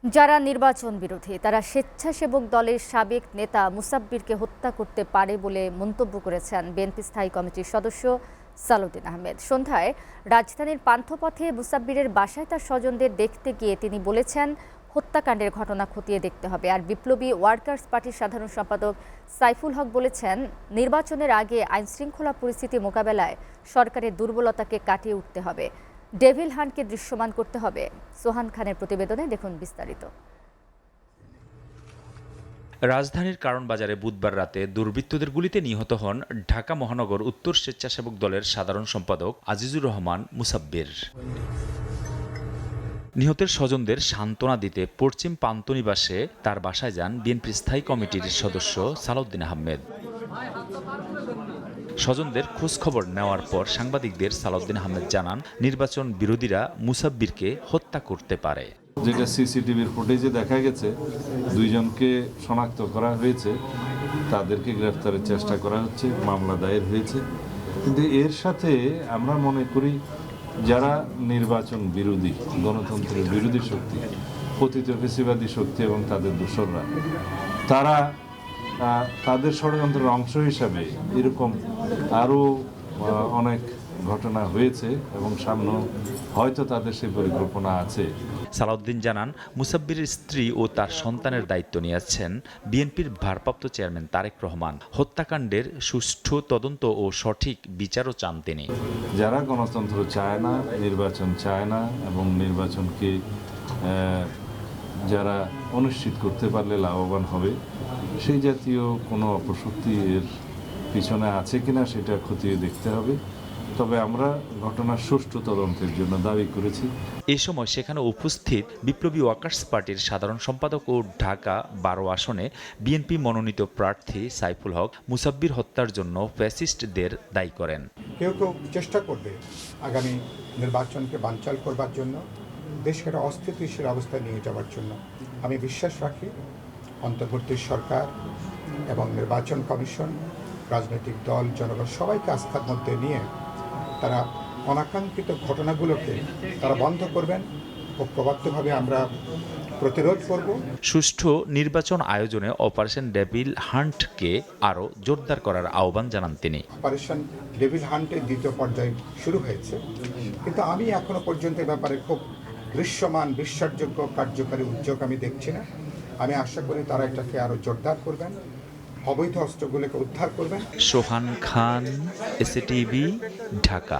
যারা নির্বাচন বিরোধী তারা স্বেচ্ছাসেবক দলের সাবেক নেতা মুসাব্বিরকে হত্যা করতে পারে বলে মন্তব্য করেছেন বিএনপি স্থায়ী কমিটির সদস্য সালাউদ্দিন আহমেদ। সন্ধ্যায় রাজধানীর পান্থপথে মুসাব্বিরের বাসায় তার স্বজনদের দেখতে গিয়ে তিনি বলেছেন, হত্যাকাণ্ডের ঘটনা খতিয়ে দেখতে হবে। আর বিপ্লবী ওয়ার্কার্স পার্টির সাধারণ সম্পাদক সাইফুল হক বলেছেন, নির্বাচনের আগে আইনশৃঙ্খলা পরিস্থিতি মোকাবেলায় সরকারের দুর্বলতাকে কাটিয়ে উঠতে হবে, ডেভিল হান্টকে দৃশ্যমান করতে হবে। সোহান খানের প্রতিবেদনে দেখুন বিস্তারিত। রাজধানীর কারণ বাজারে বুধবার রাতে দুর্বৃত্তদের গুলিতে নিহত হন ঢাকা মহানগর উত্তর স্বেচ্ছাসেবক দলের সাধারণ সম্পাদক আজিজুর রহমান মুসাব্বির। নিহতের স্বজনদের সান্ত্বনা দিতে পশ্চিম পান্থনিবাসে তার বাসায় যান বিএনপি স্থায়ী কমিটির সদস্য সালাউদ্দিন আহমেদ। স্বজনদের খোঁজখবর নেওয়ার পর সাংবাদিকদের সালাউদ্দিন আহমেদ জানান, নির্বাচন বিরোধীরা মুসাব্বিরকে হত্যা করতে পারে। যেটা সিসিটিভির ফুটেজে দেখা গেছে, দুইজনকে শনাক্ত করা হয়েছে, তাদেরকে গ্রেফতারের চেষ্টা করা হচ্ছে, মামলা দায়ের হয়েছে। কিন্তু এর সাথে আমরা মনে করি যারা নির্বাচন বিরোধী, গণতন্ত্রের বিরোধী শক্তি, পতিত ফেসিবাদী শক্তি এবং তাদের দোসররা, তারা তাদের ষড়যন্ত্রের অংশ হিসাবে এরকম আরও অনেক ঘটনা হয়েছে এবং সামনে হয়তো তাদের সেই পরিকল্পনা আছে। সালাউদ্দিন জানান, মুসাব্বিরের স্ত্রী ও তার সন্তানের দায়িত্ব নিয়েছেন বিএনপির ভারপ্রাপ্ত চেয়ারম্যান তারেক রহমান। হত্যাকাণ্ডের সুষ্ঠু তদন্ত ও সঠিক বিচারও চান তিনি। যারা গণতন্ত্র চায় না, নির্বাচন চায় না এবং নির্বাচনকে যারা অনিশ্চিত করতে পারলে লাভবান হবে, সেই জাতীয় কোনো অপশক্তি এর পিছনে আছে কিনা সেটা খতিয়ে দেখতে হবে। তবে আমরা ঘটনার সুষ্ঠু তদন্তের জন্য দাবি করেছি। এ সময় সেখানে উপস্থিত বিপ্লবী ওয়ার্কার্স পার্টির সাধারণ সম্পাদক ও ঢাকা 12 আসনে বিএনপি মনোনীত প্রার্থী সাইফুল হক মুসাব্বির হত্যার জন্য ফ্যাসিস্টদের দায়ী করেন। কেউ কেউ চেষ্টা করবে আগামী নির্বাচনকে বানচাল করবার জন্য, দেশকে একটা অস্থিতিশীল অবস্থায় নিয়ে যাওয়ার জন্য। আমি বিশ্বাস রাখি অন্তর্বর্তী সরকার এবং নির্বাচন কমিশন, রাজনৈতিক দল, জনগণ সবাইকে আস্থার মধ্যে নিয়ে তারা অনাকাঙ্ক্ষিত ঘটনাগুলোকে তারা বন্ধ করবেন ও প্রভাবভাবে আমরা প্রতিরোধ করব। সুষ্ঠু নির্বাচন আয়োজনে অপারেশন ডেভিল হান্টকে আরও জোরদার করার আহ্বান জানান তিনি। অপারেশন ডেভিল হান্টের দ্বিতীয় পর্যায়ে শুরু হয়েছে, কিন্তু আমি এখনো পর্যন্ত ব্যাপারে খুব দৃশ্যমান, বিশ্বাসযোগ্য, কার্যকারী উদ্যোগ আমি দেখছি না। আমি আশা করি তারা এটাকে আরও জোরদার করবেন, অবৈধ অস্ত্রগুলোকে উদ্ধার করবেন। সোহান খান, এসএটিভি, ঢাকা।